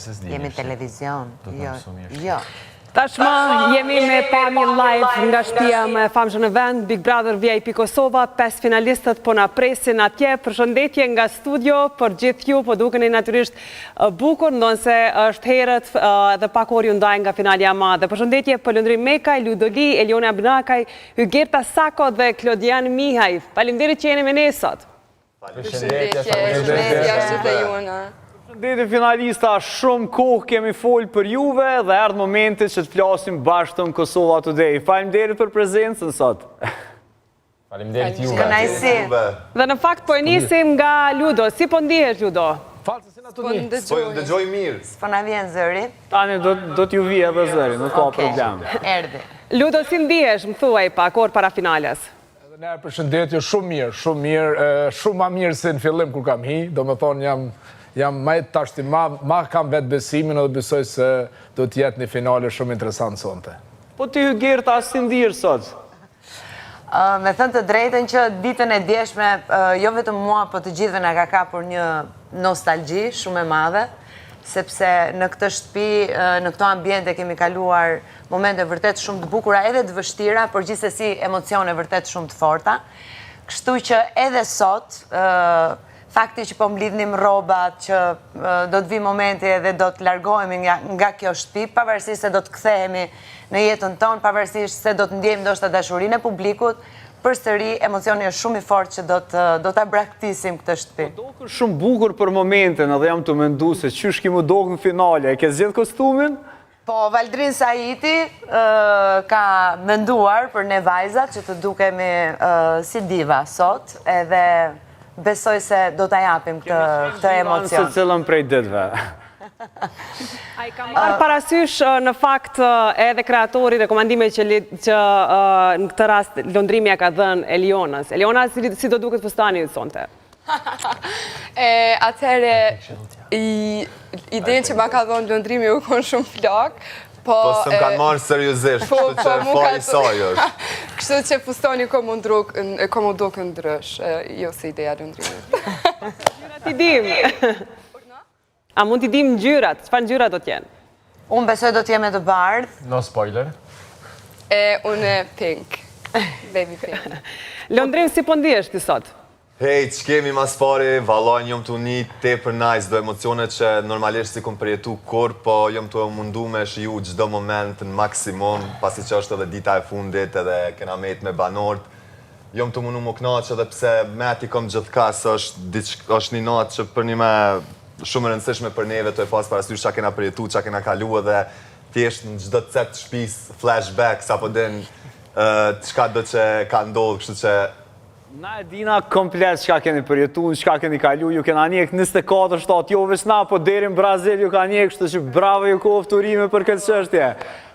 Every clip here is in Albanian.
Jemi televizion. Jo. Tashmë jemi me pamje live nga shtëpia më e famshme në vend, Big Brother VIP Kosova, 5 finalistët po na presin atje. Përshëndetje nga studio për gjithë ju, po dukeni natyrisht bukur, ndonse është herët dhe pak orë ju ndaj nga finalja e madhe. Përshëndetje për Lëndrim Mekaj, Ludoli, Eliona Abnakaj, Hygerta Sako dhe Klodian Mihaj. Faleminderit që jeni me ne sot. Përshëndetje të juana. Përshëndetje finalista, shumë kohë kemi folë për juve dhe erdhë momentit që të flasim bashkë në Kosova Today. Faleminderit për prezencën sot. Faleminderit juve. Kënaqësi. Dhe në fakt po e nisim nga Ludo. Si po ndihesh Ludo? Falë se na të një. Po ju dëgjoj mirë. S'po na vjen zëri. Tani do t'ju vi edhe zëri, nuk ka problem. Erdhi. Ludo, si ndihesh, më thuaj pak orë para finales? Ne përshëndetje, shumë mirë, shumë ma mirë se në fillim kur kam hi, do me thonë jam ma e tashti, ma kam vetë besimin dhe besoj se do t'jetë një finale shumë interesant sonte. Po ti Hygerta, si ndihesh sot? Me thënë të drejtën që ditën e djeshme, jo vetëm mua, po të gjithëve na ka kapur një nostalgji shumë e madhe, sepse në këtë shtëpi, në këto ambiente kemi kaluar momente vërtet shumë të bukura, edhe të vështira, por gjithsesi emocione vërtet shumë të forta. Kështu që edhe sot, fakti që po mblidhnim rrobat, që do të vi momenti edhe do të largohemi nga kjo shtëpi, pavarësisht se do të kthehemi në jetën tonë, pavarësisht se do të ndjejmë ndoshta dashurinë e publikut, përsëri emocioni është shumë i fortë që do ta braktisim këtë shtëpi. Dokë shumë bukur për momentin, edhe jam të mendu se qysh ki mu dokë në finale, e ke zgjedh kostumin? Po, Valdrin Saiti ka menduar për ne vajzat që të dukemi si diva sot, edhe besoj se do t'a japim këtë emocion. Se cilën prej ditëve. A i ka marrë parasysh në fakt edhe kreatori rekomandime që në këtë rast Lëndrimi ja ka dhënë Elionës. Eliona, si do duket fustani sonte? Atëhere, idenë që ma ka dhënë Lëndrimi u konë shumë flak, Po së më kanë marë seriosisht, kështu që fari saj është. Kështu që fustoni komu duke ndrysh, jo se ideja Lëndrimi. Gjyrat i dim. A mund t'i dim gjyrat? Çfarë ngjyra do t'jenë? Unë besoj do t'jeme të bardhë. No spoiler. Unë pink. Baby pink. Lëndrim, si po ndihesh ti sot? Hej, që kemi mas pari, valojnë jom të uni te për nice, do emocionet që normalisht si kom përjetu kur, po jom të mundu me shiju gjdo moment në maksimum, pasi që është edhe dita e fundit edhe kena mejt me banort. Jom të mundu më knaqë edhe pse meti kom gjithkas është një natë që për një me shumë rëndësishme për neve të e pas parasysh që kena përjetu, që kena kalu edhe thjesht në gjdo të cet shpis, flashbacks, apo din qka do që ka ndodhë, kështu që Na e dina komplet qka keni përjetu, qka keni kalu, ju kena njek 24-7, jo veç na, po deri në Brazil ju ka njek, kështu që bravo ju kohë turime për këtë qështje.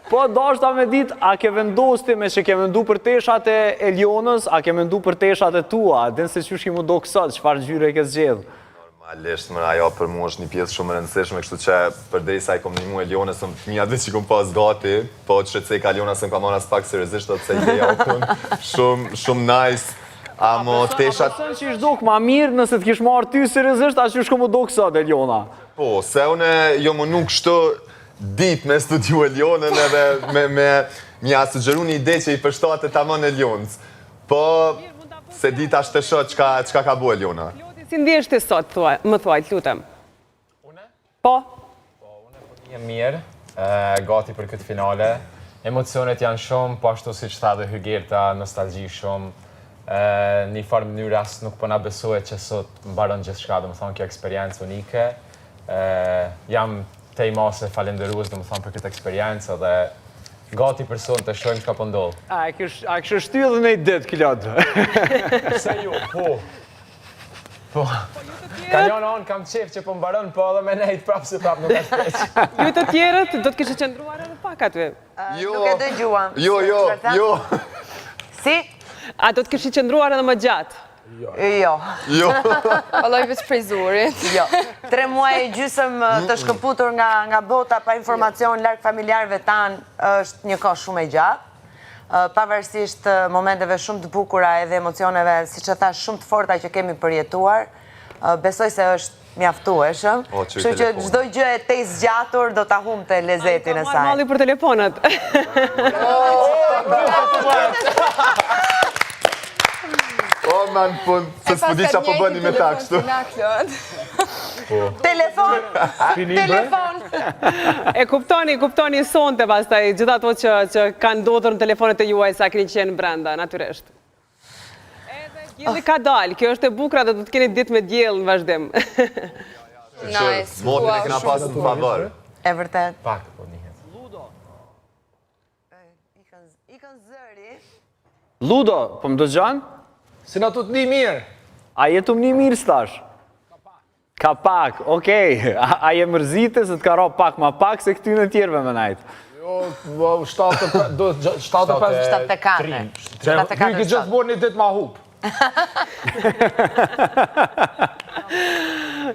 Po, dashta me dit, a ke vendosti me që ke vendu për teshat e Elionës, a ke vendu për teshat e tua, din se qysh ki mu do kësot, qfar gjyre ke zgjedh? Normalisht, mëra, ajo për mu është një pjesë shumë rëndësishme, kështu që përderisa i kom një mu Elionës, një atë që kom pas gati, po që se i ka Elionës më ka marrë as pak seriozisht, se ideja u kun shumë nice. Amo teshat... A pësën që ishtë duk ma mirë nëse të kishë marrë ty seriozisht, a që ishë këmu duk sot, Eliona? Po, se une jo më nuk shto dit me studiu Elionën edhe me mja sugjeru një ide që i përshtate ta mën Elionës. Po, se dit ashtë të shot qka ka bu Eliona. Loti, si ndihesh ti sot, më thuaj, të lutem? Une? Po? Po, une po një mirë, gati për këtë finale. Emocionet janë shumë, po ashtu si që tha dhe Hygerta, nostalgji shumë. Një farë mënyrë asë nuk po na besohet që sot mbaron gjithë shka, dhe më thonë kjo eksperiencë unike. Jam te i mase falenderues, dhe më thonë për këtë eksperiencë, dhe gati për sonë të shojmë qka po ndodhë. A kështë shty edhe në i ditë, Kilot? Se ju, po. Po. Ka njënë anë kam qef që po mbaron, po edhe me nejtë prapë se prapë nuk është preqë. Ju të tjerët, do të kishë qëndruar edhe pak aty? Nuk e dëgjuam. Jo. Si? A do të kishë qëndruar edhe më gjatë? Jo. Alloj veç prej zurit. Jo. 3 muaj e gjysëm të shkëputur nga bota pa informacion larg familjarëve tanë është një kohë shumë e gjatë. Pavarësisht momenteve shumë të bukura edhe emocioneve, siç e thash, shumë të forta që kemi përjetuar, besoj se është mjaftueshëm. O, që i Kështu që telefon. çdo gjë e tej zgjatur do ta humbte lezetin e saj. Malli për telefonat. O, man, se s'pëdi që po bëni me ta kështu. Telefon! Telefon! E kuptoni sonte pastaj gjithë ato që kanë ndodhur në telefonet e juaj sa keni qenë brenda, natyrisht. Edhe dielli ka dalë, kjo është e bukur dhe do të keni ditë me diell në vazhdim. Nice. Motin e kena pasur në favor. E vërtet. Pak, po njëhet. Ikën zëri. Ludo, po më dëgjon? Si na tut një mirë. A jetu më një mirë stash? Ka pak, okej. A je mërzite se të ka ro pak ma pak se këty në tjerve më najtë? Jo, 75. 74. Ty ki gjithë borë një ditë ma hupë.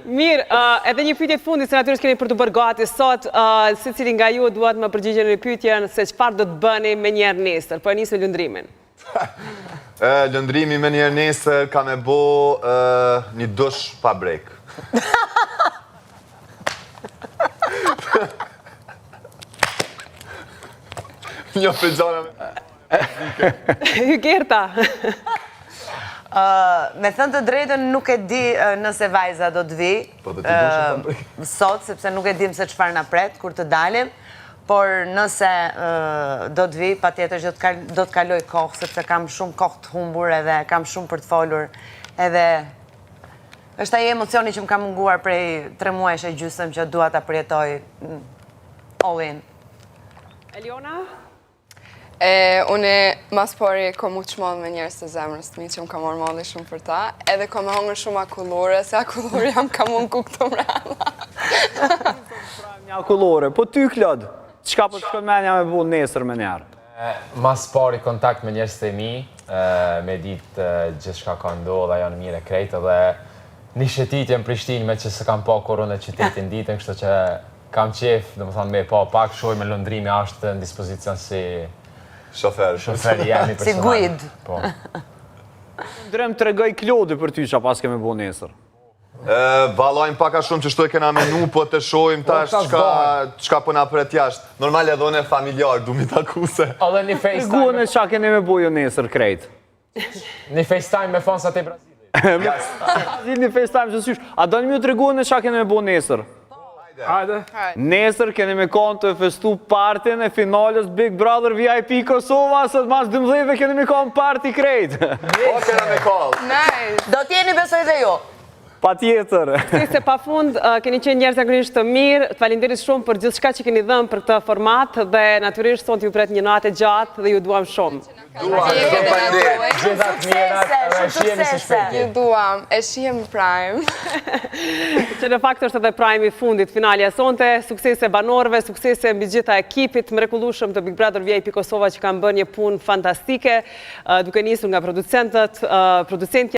Mirë, edhe një pyetje të fundit, se natyrisht keni për të bërë gati sot, secili nga ju duhet më përgjigjen në pyetjen se çfarë do të bëni me njerë nesër, po e nisë lëndrimin. Lëndrimi me njerë nesër ka me bo një dush pa brek. Një për gjana me... Hygerta. Me thënë të drejtën nuk e di nëse vajza do të vi Po do t'i dushim pa brek. sot, sepse nuk e dim se çfarë na pret kur të dalim, por nëse do të vi, patjetër që do të kaloj kohë, sepse kam shumë kohë të humbur edhe kam shumë për të folur, edhe është ai emocioni që më ka munguar prej 3 muajsh e gjysmë që dua ta përjetoj all in. Eliona? Unë mas pari kom u qmonë me njerës të zemrës të mi që më ka morë malli shumë për ta, edhe kom e hongër shumë akullore, se akullore jam ka mund ku këto mrena. Një akullore, po ty Klod, qka po të shkon menja me bu nesër me njerë? Mas pari kontakt me njerës të mi, me ditë gjithë shka ka ndodh, ajo në mire krejtë, dhe një shëtitje në Prishtinë me që se kam pa korona qytetin ditën, kështu që kam qef, dhe më thonë me pa pak, shoj me lëndrimi ashtë në dispozicion si shoferi jemi personal. Si guid. Po. Drem të regoj Klodi për ty që pas keme bu nesër. Valojmë paka shumë që shtu e kena menu, po të shojmë tash qka po na pret jashtë. Normal edhe one familjar, du mi takuse. Edhe një Reguën e qa kene me bu jo nesër krejt. FaceTime me fansat e Brazilit. Brazil një FaceTime që sysh. A do një mjë të reguën e qa kene me bu nesër? Hajde. Nesër keni me konë të festu partin e finalës Big Brother VIP Kosova, sot mas 12 keni me konë parti krejt. O, kena me call. Nice. Do t'jeni besoj dhe jo. Pa tjetër. Se pa fund, keni qenë njerëz zakonisht të mirë, të falenderit shumë për gjithë shka që keni dhëmë për këtë format dhe natyrisht sonte ju pret një natë gjatë dhe ju duam shumë. Gjithat mirat, edhe e shihemi së shpejti. Ju duam, e shihem Prime. Që në fakt është edhe Prime i fundit, finalja sonte, suksese banorëve, suksese mbi gjitha ekipit, mrekullueshëm të Big Brother VIP Kosova që kanë bërë një punë fantastike, duke nisur nga producentët,